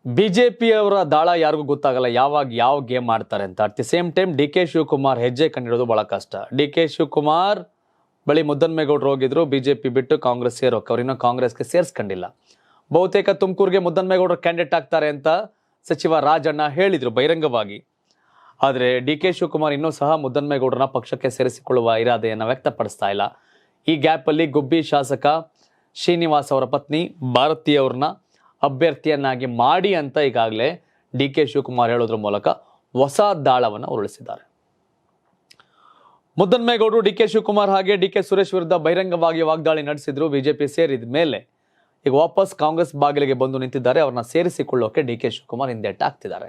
ಬಿಜೆಪಿಯವರ ದಾಳ ಯಾರಿಗೂ ಗೊತ್ತಾಗಲ್ಲ, ಯಾವಾಗ ಯಾವ ಗೇಮ್ ಆಡ್ತಾರೆ ಅಂತ. At the same time D K Shivakumar ಹೆಜ್ಜೆ ಕಂಡಿಡೋದು ಬಹಳ ಕಷ್ಟ. ಡಿ ಕೆ ಶಿವಕುಮಾರ್ ಬಳಿ ಮುದ್ದನ್ಮೇಗೌಡರು ಹೋಗಿದ್ರು, ಬಿಜೆಪಿ ಬಿಟ್ಟು ಕಾಂಗ್ರೆಸ್ ಸೇರೋಕೆ. ಅವ್ರಿನ್ನೂ ಕಾಂಗ್ರೆಸ್ಗೆ ಸೇರಿಸ್ಕೊಂಡಿಲ್ಲ. ಬಹುತೇಕ ತುಮಕೂರಿಗೆ ಮುದ್ದನ್ಮೇಗೌಡರು ಕ್ಯಾಂಡಿಡೇಟ್ ಆಗ್ತಾರೆ ಅಂತ ಸಚಿವ ರಾಜಣ್ಣ ಹೇಳಿದ್ರು ಬಹಿರಂಗವಾಗಿ. ಆದರೆ ಡಿ ಕೆ ಶಿವಕುಮಾರ್ ಇನ್ನೂ ಸಹ ಮುದ್ದನ್ಮೇಗೌಡರನ್ನ ಪಕ್ಷಕ್ಕೆ ಸೇರಿಸಿಕೊಳ್ಳುವ ಇರಾದೆಯನ್ನು ವ್ಯಕ್ತಪಡಿಸ್ತಾ ಇಲ್ಲ. ಈ ಗ್ಯಾಪಲ್ಲಿ ಗುಬ್ಬಿ ಶಾಸಕ ಶ್ರೀನಿವಾಸ್ ಅವರ ಪತ್ನಿ ಭಾರತಿ ಅವ್ರನ್ನ ಅಭ್ಯರ್ಥಿಯನ್ನಾಗಿ ಮಾಡಿ ಅಂತ ಈಗಾಗಲೇ ಡಿ ಕೆ ಶಿವಕುಮಾರ್ ಹೇಳೋದ್ರ ಮೂಲಕ ಹೊಸ ದಾಳವನ್ನು ಉರುಳಿಸಿದ್ದಾರೆ. ಮುದ್ದನ್ಮೇಗೌಡರು ಡಿ ಕೆ ಶಿವಕುಮಾರ್ ಹಾಗೆ ಡಿ ಕೆ ಸುರೇಶ್ ವಿರುದ್ಧ ಬಹಿರಂಗವಾಗಿ ವಾಗ್ದಾಳಿ ನಡೆಸಿದ್ರು. ಬಿಜೆಪಿ ಸೇರಿದ ಮೇಲೆ ಈಗ ವಾಪಸ್ ಕಾಂಗ್ರೆಸ್ ಬಾಗಿಲಿಗೆ ಬಂದು ನಿಂತಿದ್ದಾರೆ. ಅವ್ರನ್ನ ಸೇರಿಸಿಕೊಳ್ಳೋಕೆ ಡಿ ಕೆ ಶಿವಕುಮಾರ್ ಹಿಂದೆಟ್ಟು ಹಾಕ್ತಿದ್ದಾರೆ.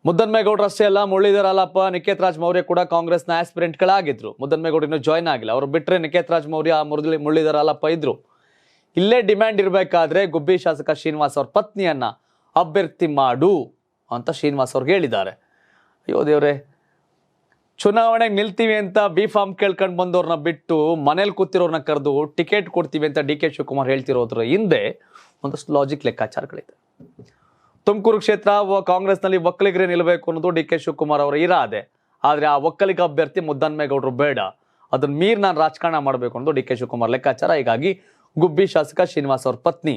ಮುದ್ದನ್ಮೇಗೌಡರು ಅಷ್ಟೇ ಅಲ್ಲ, ಮುರಳೀಧರ್ ಹಾಲಪ್ಪ, ನಿಖೇತ್ ರಾಜ್ ಮೌರ್ಯ ಕೂಡ ಕಾಂಗ್ರೆಸ್ನ ಆಸ್ಪಿರೆಂಟ್ಗಳಾಗಿದ್ರು. ಮುದ್ದನ್ಮೇಗೌಡರು ಇನ್ನೂ ಜಾಯ್ನ್ ಆಗಿಲ್ಲ. ಅವರು ಬಿಟ್ಟರೆ ನಿಖೇತ್ ರಾಜ್ ಮೌರ್ಯ, ಮುರಳೀಧರ್ ಹಾಲಪ್ಪ ಇದ್ರು. ಇಲ್ಲೇ ಡಿಮ್ಯಾಂಡ್ ಇರಬೇಕಾದ್ರೆ ಗುಬ್ಬಿ ಶಾಸಕ ಶ್ರೀನಿವಾಸ್ ಅವ್ರ ಪತ್ನಿಯನ್ನ ಅಭ್ಯರ್ಥಿ ಮಾಡು ಅಂತ ಶ್ರೀನಿವಾಸ್ ಅವ್ರಿಗೆ ಹೇಳಿದ್ದಾರೆ. ಅಯ್ಯೋ ದೇವ್ರೆ, ಚುನಾವಣೆಗೆ ನಿಲ್ತೀವಿ ಅಂತ ಬಿ ಫಾರ್ಮ್ ಕೇಳ್ಕೊಂಡು ಬಂದವ್ರನ್ನ ಬಿಟ್ಟು ಮನೇಲಿ ಕೂತಿರೋರ್ನ ಕರೆದು ಟಿಕೆಟ್ ಕೊಡ್ತೀವಿ ಅಂತ ಡಿ ಕೆ ಶಿವಕುಮಾರ್ ಹೇಳ್ತಿರೋದ್ರ ಹಿಂದೆ ಒಂದಷ್ಟು ಲಾಜಿಕ್ ಲೆಕ್ಕಾಚಾರಗಳಿದೆ. ತುಮಕೂರು ಕ್ಷೇತ್ರ ಕಾಂಗ್ರೆಸ್ನಲ್ಲಿ ಒಕ್ಕಲಿಗರೇ ನಿಲ್ಲಬೇಕು ಅನ್ನೋದು ಡಿ ಕೆ ಶಿವಕುಮಾರ್ ಅವರ ಇರಾದೆ. ಆದರೆ ಆ ಒಕ್ಕಲಿಗ ಅಭ್ಯರ್ಥಿ ಮುದ್ದನ್ಮೇಗೌಡರು ಬೇಡ, ಅದನ್ನ ಮೀರ್ ನಾನು ರಾಜಕಾರಣ ಮಾಡಬೇಕು ಅನ್ನೋದು ಡಿ ಕೆ ಶಿವಕುಮಾರ್ ಲೆಕ್ಕಾಚಾರ. ಹೀಗಾಗಿ ಗುಬ್ಬಿ ಶಾಸಕ ಶ್ರೀನಿವಾಸ್ ಅವ್ರ ಪತ್ನಿ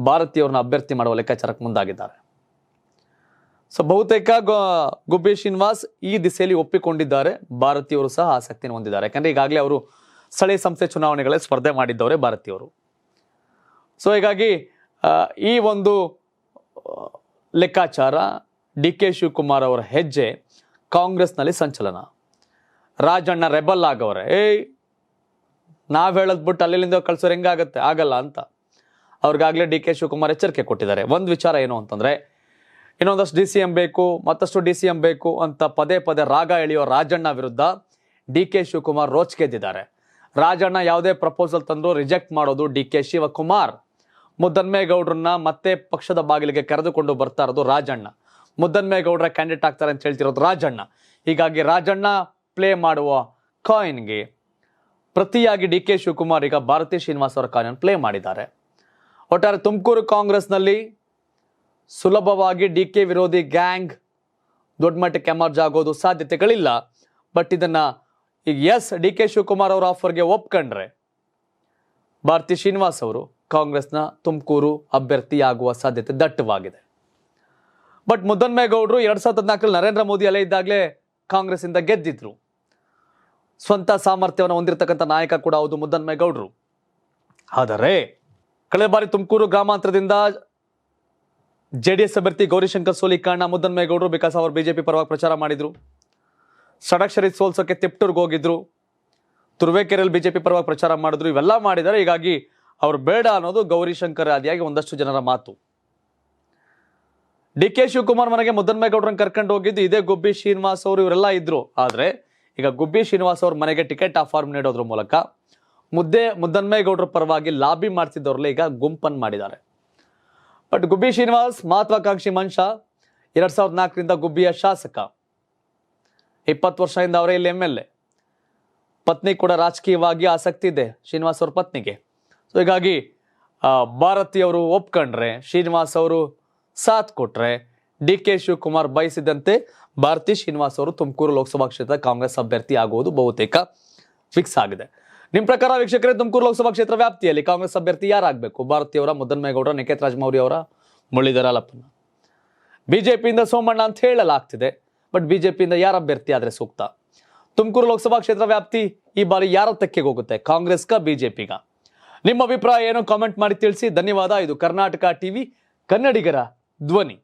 ಭಾರತಿಯವ್ರನ್ನ ಅಭ್ಯರ್ಥಿ ಮಾಡುವ ಲೆಕ್ಕಾಚಾರಕ್ಕೆ ಮುಂದಾಗಿದ್ದಾರೆ. ಸೊ ಬಹುತೇಕ ಗುಬ್ಬಿ ಶ್ರೀನಿವಾಸ್ ಈ ದಿಸೆಯಲ್ಲಿ ಒಪ್ಪಿಕೊಂಡಿದ್ದಾರೆ. ಭಾರತಿಯವರು ಸಹ ಆಸಕ್ತಿಯನ್ನು ಹೊಂದಿದ್ದಾರೆ. ಯಾಕಂದ್ರೆ ಈಗಾಗಲೇ ಅವರು ಸ್ಥಳೀಯ ಸಂಸ್ಥೆ ಚುನಾವಣೆಗಳಲ್ಲಿ ಸ್ಪರ್ಧೆ ಮಾಡಿದ್ದವರೇ ಭಾರತಿಯವರು. ಸೊ ಹೀಗಾಗಿ ಈ ಒಂದು ಲೆಕ್ಕಾಚಾರ, ಡಿ ಕೆ ಶಿವಕುಮಾರ್ ಅವರ ಹೆಜ್ಜೆ ಕಾಂಗ್ರೆಸ್ನಲ್ಲಿ ಸಂಚಲನ. ರಾಜಣ್ಣ ರೆಬಲ್ ಆಗವ್ರೆ, ನಾವ್ ಹೇಳದ್ ಬಿಟ್ಟು ಅಲ್ಲಿಂದ ಕಳ್ಸೋರು ಹೆಂಗಾಗತ್ತೆ, ಆಗಲ್ಲ ಅಂತ ಅವ್ರಿಗಾಗಲೇ ಡಿ ಕೆ ಶಿವಕುಮಾರ್ ಎಚ್ಚರಿಕೆ ಕೊಟ್ಟಿದ್ದಾರೆ. ಒಂದು ವಿಚಾರ ಏನು ಅಂತಂದ್ರೆ, ಇನ್ನೊಂದಷ್ಟು ಡಿ ಸಿ ಎಂ ಬೇಕು, ಮತ್ತಷ್ಟು ಡಿ ಸಿ ಎಂ ಬೇಕು ಅಂತ ಪದೇ ಪದೇ ರಾಗ ಎಳೆಯೋ ರಾಜಣ್ಣ ವಿರುದ್ಧ ಡಿ ಕೆ ಶಿವಕುಮಾರ್ ರೋಚೆಗೆದ್ದಿದ್ದಾರೆ. ರಾಜಣ್ಣ ಯಾವುದೇ ಪ್ರಪೋಸಲ್ ತಂದ್ರು ರಿಜೆಕ್ಟ್ ಮಾಡೋದು ಡಿ ಕೆ ಶಿವಕುಮಾರ್. ಮುದ್ದನ್ಮೇಗೌಡ್ರನ್ನ ಮತ್ತೆ ಪಕ್ಷದ ಬಾಗಿಲಿಗೆ ಕರೆದುಕೊಂಡು ಬರ್ತಾ ಇರೋದು ರಾಜಣ್ಣ. ಮುದ್ದನ್ಮೇಗೌಡ್ರ ಕ್ಯಾಂಡಿಡೇಟ್ ಆಗ್ತಾರೆ ಅಂತ ಹೇಳ್ತಿರೋದು ರಾಜಣ್ಣ. ಹೀಗಾಗಿ ರಾಜಣ್ಣ ಪ್ಲೇ ಮಾಡುವ ಕಾಯಿನ್ಗೆ ಪ್ರತಿಯಾಗಿ ಡಿ ಕೆ ಶಿವಕುಮಾರ್ ಈಗ ಭಾರತಿ ಶ್ರೀನಿವಾಸ್ ಅವರ ಕಾಯಿನ್ ಪ್ಲೇ ಮಾಡಿದ್ದಾರೆ. ಒಟ್ಟಾರೆ ತುಮಕೂರು ಕಾಂಗ್ರೆಸ್ನಲ್ಲಿ ಸುಲಭವಾಗಿ ಡಿ ಕೆ ವಿರೋಧಿ ಗ್ಯಾಂಗ್ ದೊಡ್ಡ ಮಟ್ಟಕ್ಕೆ ಎಮರ್ಜ್ ಆಗೋದು ಸಾಧ್ಯತೆಗಳಿಲ್ಲ. ಬಟ್ ಇದನ್ನ ಈಗ ಡಿ ಕೆ ಶಿವಕುಮಾರ್ ಅವರ ಆಫರ್ಗೆ ಒಪ್ಕೊಂಡ್ರೆ ಭಾರತಿ ಶ್ರೀನಿವಾಸ್ ಅವರು ಕಾಂಗ್ರೆಸ್ನ ತುಮಕೂರು ಅಭ್ಯರ್ಥಿ ಆಗುವ ಸಾಧ್ಯತೆ ದಟ್ಟವಾಗಿದೆ. ಬಟ್ ಮುದ್ದನ್ಮೇಗೌಡರು 2014 ನರೇಂದ್ರ ಮೋದಿ ಅಲೆ ಇದ್ದಾಗಲೇ ಕಾಂಗ್ರೆಸ್ ಇಂದ ಗೆದ್ದಿದ್ರು. ಸ್ವಂತ ಸಾಮರ್ಥ್ಯವನ್ನು ಹೊಂದಿರತಕ್ಕಂಥ ನಾಯಕ ಕೂಡ ಹೌದು ಮುದ್ದನ್ಮೇಗೌಡರು. ಆದರೆ ಕಳೆದ ಬಾರಿ ತುಮಕೂರು ಗ್ರಾಮಾಂತರದಿಂದ ಜೆಡಿಎಸ್ ಅಭ್ಯರ್ಥಿ ಗೌರಿಶಂಕರ್ ಸೋಲಿಗೆ ಕಾರಣ ಮುದ್ದನ್ಮೇಗೌಡರು. ಬಿಕಾಸ್ ಅವರು ಬಿಜೆಪಿ ಪರವಾಗಿ ಪ್ರಚಾರ ಮಾಡಿದ್ರು. ಷಡಕ್ಷರಿ ಸೋಲ್ಸೋಕೆ ತಿಪ್ಟೂರ್ಗೆ ಹೋಗಿದ್ರು. ತುರುವೇಕೆರೆಯಲ್ಲಿ ಬಿಜೆಪಿ ಪರವಾಗಿ ಪ್ರಚಾರ ಮಾಡಿದ್ರು. ಇವೆಲ್ಲ ಮಾಡಿದ್ದಾರೆ. ಹೀಗಾಗಿ ಅವ್ರು ಬೇಡ ಅನ್ನೋದು ಗೌರಿಶಂಕರ್ ಆದಿಯಾಗಿ ಒಂದಷ್ಟು ಜನರ ಮಾತು. ಡಿ ಕೆ ಶಿವಕುಮಾರ್ ಮನೆಗೆ ಮುದ್ದನ್ಮೇಗೌಡರನ್ನ ಕರ್ಕೊಂಡು ಹೋಗಿದ್ದು ಇದೇ ಗುಬ್ಬಿ ಶ್ರೀನಿವಾಸ್ ಅವರು, ಇವರೆಲ್ಲ ಇದ್ರು. ಆದ್ರೆ ಈಗ ಗುಬ್ಬಿ ಶ್ರೀನಿವಾಸ್ ಅವ್ರ ಮನೆಗೆ ಟಿಕೆಟ್ ಆಫರ್ ನೀಡೋದ್ರ ಮೂಲಕ ಮುದ್ದನ್ಮೇಗೌಡರ ಪರವಾಗಿ ಲಾಬಿ ಮಾಡ್ತಿದ್ದವ್ರಲ್ಲ ಈಗ ಗುಂಪನ್ ಮಾಡಿದ್ದಾರೆ. ಬಟ್ ಗುಬ್ಬಿ ಶ್ರೀನಿವಾಸ್ ಮಹತ್ವಾಕಾಂಕ್ಷಿ ಮನುಷ್ಯ. 2004ರಿಂದ ಗುಬ್ಬಿಯ ಶಾಸಕ, 20 ವರ್ಷದಿಂದ ಅವರೇ ಇಲ್ಲಿ MLA. ಪತ್ನಿ ಕೂಡ ರಾಜಕೀಯವಾಗಿ ಆಸಕ್ತಿ ಇದೆ ಶ್ರೀನಿವಾಸ್ ಅವ್ರ ಪತ್ನಿಗೆ. ಸೊ ಹೀಗಾಗಿ ಭಾರತಿಯವರು ಒಪ್ಕೊಂಡ್ರೆ, ಶ್ರೀನಿವಾಸ್ ಅವರು ಸಾಥ್ ಕೊಟ್ರೆ, ಡಿ ಕೆ ಶಿವಕುಮಾರ್ ಬಯಸಿದಂತೆ ಭಾರತಿ ಶ್ರೀನಿವಾಸ್ ಅವರು ತುಮಕೂರು ಲೋಕಸಭಾ ಕ್ಷೇತ್ರದ ಕಾಂಗ್ರೆಸ್ ಅಭ್ಯರ್ಥಿ ಆಗುವುದು ಬಹುತೇಕ ಫಿಕ್ಸ್ ಆಗಿದೆ. ನಿಮ್ ಪ್ರಕಾರ ವೀಕ್ಷಕರೇ, ತುಮಕೂರು ಲೋಕಸಭಾ ಕ್ಷೇತ್ರ ವ್ಯಾಪ್ತಿಯಲ್ಲಿ ಕಾಂಗ್ರೆಸ್ ಅಭ್ಯರ್ಥಿ ಯಾರಾಗಬೇಕು? ಭಾರತಿಯವರ, ಮುದ್ದನ್ಮೇಗೌಡರ, ನಿಖೇತ್ ರಾಜ್ ಮೌರ್ಯ ಅವರ, ಮುರಳೀಧರ್ ಹಾಲಪ್ಪನ? ಬಿಜೆಪಿಯಿಂದ ಸೋಮಣ್ಣ ಅಂತ ಹೇಳಲಾಗ್ತಿದೆ. ಬಟ್ ಬಿಜೆಪಿಯಿಂದ ಯಾರ ಅಭ್ಯರ್ಥಿ ಆದ್ರೆ ಸೂಕ್ತ? ತುಮಕೂರು ಲೋಕಸಭಾ ಕ್ಷೇತ್ರ ವ್ಯಾಪ್ತಿ ಈ ಬಾರಿ ಯಾರ ತೆಕ್ಕೆಗೆ ಹೋಗುತ್ತೆ, ಕಾಂಗ್ರೆಸ್ಗ ಬಿಜೆಪಿಗ? ನಿಮ್ಮ ಅಭಿಪ್ರಾಯ ಏನು? ಕಾಮೆಂಟ್ ಮಾಡಿ ತಿಳಿಸಿ. ಧನ್ಯವಾದ. ಇದು ಕರ್ನಾಟಕ ಟಿವಿ, ಕನ್ನಡಿಗರ ಧ್ವನಿ.